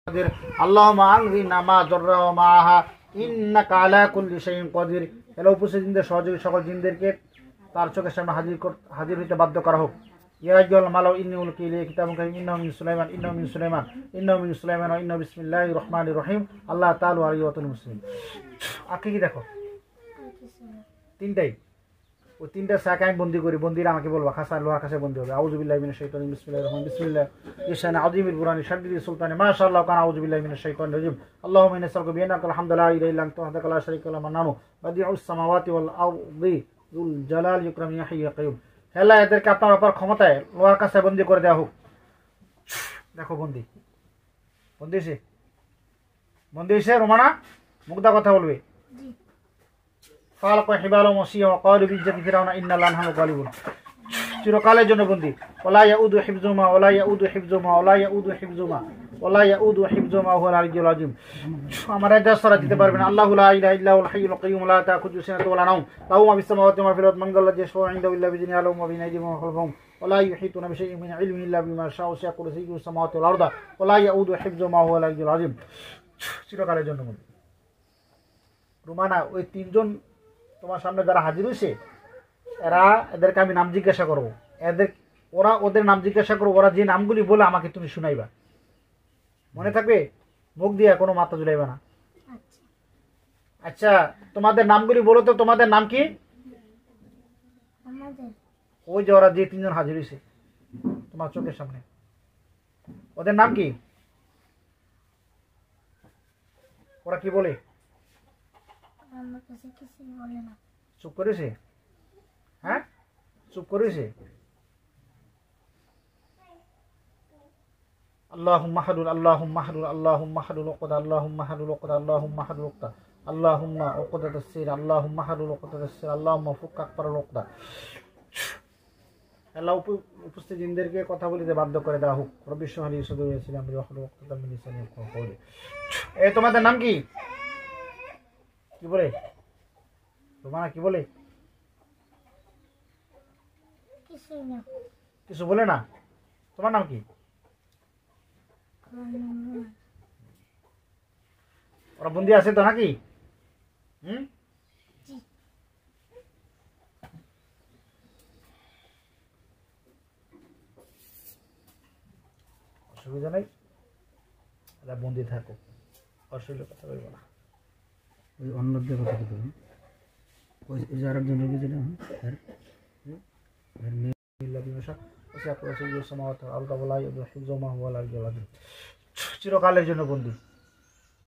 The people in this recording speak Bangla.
قدير اللهم أنغنا ما جر ومعها إنك على كل شيء قدير এলা উপস্থিত জিনদের সহযোগী সকল জিনদেরকে তার চোখের সামনে হাজির হইতে বাধ্য করা হোক। ইয়া আইয়ুহাল মালাউ ইন্নী উলকি ইলাইকা কিতাবুন কারীম ইন্নাহু মিন সুলাইমান ওয়া ইন্নাহু বিসমিল্লাহির রহমানির রহিম আল্লাহ তাআলা আলাইহি ওয়া সাল্লাম মুসলিম। আজকে কি দেখো তিনটাই ওই তিনটা শাক আমি বন্দি করি, বন্দিরা আমাকে বলবা খাসা লোহার কাছে বন্দি হবে। আউযু বিল্লাহি মিনাশ শাইতানির বিসমিল্লাহির রহমানির বিসমিল্লাহ ইশানা আযীমিল বুরানি শাদদিদি সুলতানি মাশাআল্লাহ কানা আউযু বিল্লাহি মিনাশ শাইতানির রাজিম আল্লাহুম্মা ইন্না নাসআলুকা বিআন্নাকা আলহামদুলিল্লাহি লা ইলাহা ইল্লা আনতা ওয়াহদাকা লা শারীকা লাকা মান্নানু বাদিউস সামাওয়াতি ওয়াল আরদি যুল জালাল ইকরাম ইয়া হাইয়্যু ইয়া কাইয়ুম। আল্লাহ এদেরকে আপনার উপর ক্ষমতায় লোহার কাছে বন্দি করে দেওয়া হোক। দেখো বন্দি এসে রোমানা মুগ্ধা কথা বলবে। চিরকালের জন্য বন্দি। ওলা ইয়াউদু হিফযুহুমা ওলা ইয়াউদু হিফযুহুমা ওলা ইয়াউদু হিফযুহুমা ওলা ইয়াউদু হিফযুহুমা হুয়াল আলিয়্যুল আযীম। আমার এজাজ ছাড়া দিতে পারবেন। আল্লাহু লা ইলাহা ইল্লা হুয়াল হাইয়্যুল কাইয়্যুম লা তাখুযুহু সিনাতুন ওয়ালা নাওম লাহু মা ফিস সামাওয়াতি ওয়া মা ফিল আরদি মান যাল্লাযী ইয়াশফা'উ 'ইনদাহু ইল্লা বিইذনিহি আ'লামু মা বাইনা আইদিহিম ওয়া মা খালফাহুম ওয়া লা ইউহীতুনা বিশাইইন মিন 'ইলমিহি ইল্লা বিমা শাআ ওয়া সি'a কুরসিয়্যুহু সামাওয়াতি ওয়াল আরদা ওয়া লা ইয়াউদু হিফযুহুমা হুয়াল আলিয়্যুল আযীম। চিরকালের জন্য বন্দি। রুমানা ওই তিনজন তোমার সামনে যারা হাজির হয়েছে এদেরকে আমি নাম জিজ্ঞাসা করবো। ওদের নাম জিজ্ঞাসা করবো, ওরা যে নামগুলি বলে আমাকে তুমি শুনাইবা। মনে থাকবে? মুখ দিয়ে কোনো মাথা ঝুলাইবা না। আচ্ছা তোমাদের নামগুলি বলো তো, তোমাদের নাম কি? ওই যে ওরা যে তিনজন হাজির হয়েছে তোমার চোখের সামনে, ওদের নাম কি? ওরা কি বলে? চুপ করেছে? হ্যাঁ চুপ করেছে। আল্লাহুম্মা হালুল আল্লাহুম্মা হালুল আল্লাহুম্মা হালুল উকদা আল্লাহুম্মা হালুল উকদা আল্লাহুম্মা হালুল উকদা আল্লাহুম্মা উকদাতাস সির আল্লাহুম্মা হালুল উকদাতাস সির আল্লাহুম্মা ফুক আকবারুল উকদা। আল্লাহ উপস্থিত জিনদেরকে কথা বলিতে বাধ্য করে দেওয়া হোক। রব্বি ইশরাহ লি সাদরি ওয়া ইয়াসসির আমরি ওয়াহলুল উকদাতাম মিন লিসানি ইয়াফকাহু কওলি। এই তোমাদের নাম কি? কি বলে রোমানা? কি বলে? কিছু বলে না। তোমার নাম কি? ওরা বন্দি আছে তো নাকি? অসুবিধা নাই, এরা বন্দি থাকো, অসুবিধা কথা বলবো না। ওই অন্যদের কথা বলবো। ওই যে আরেকজন রোগী ছিল চিরকালের জন্য বন্দি।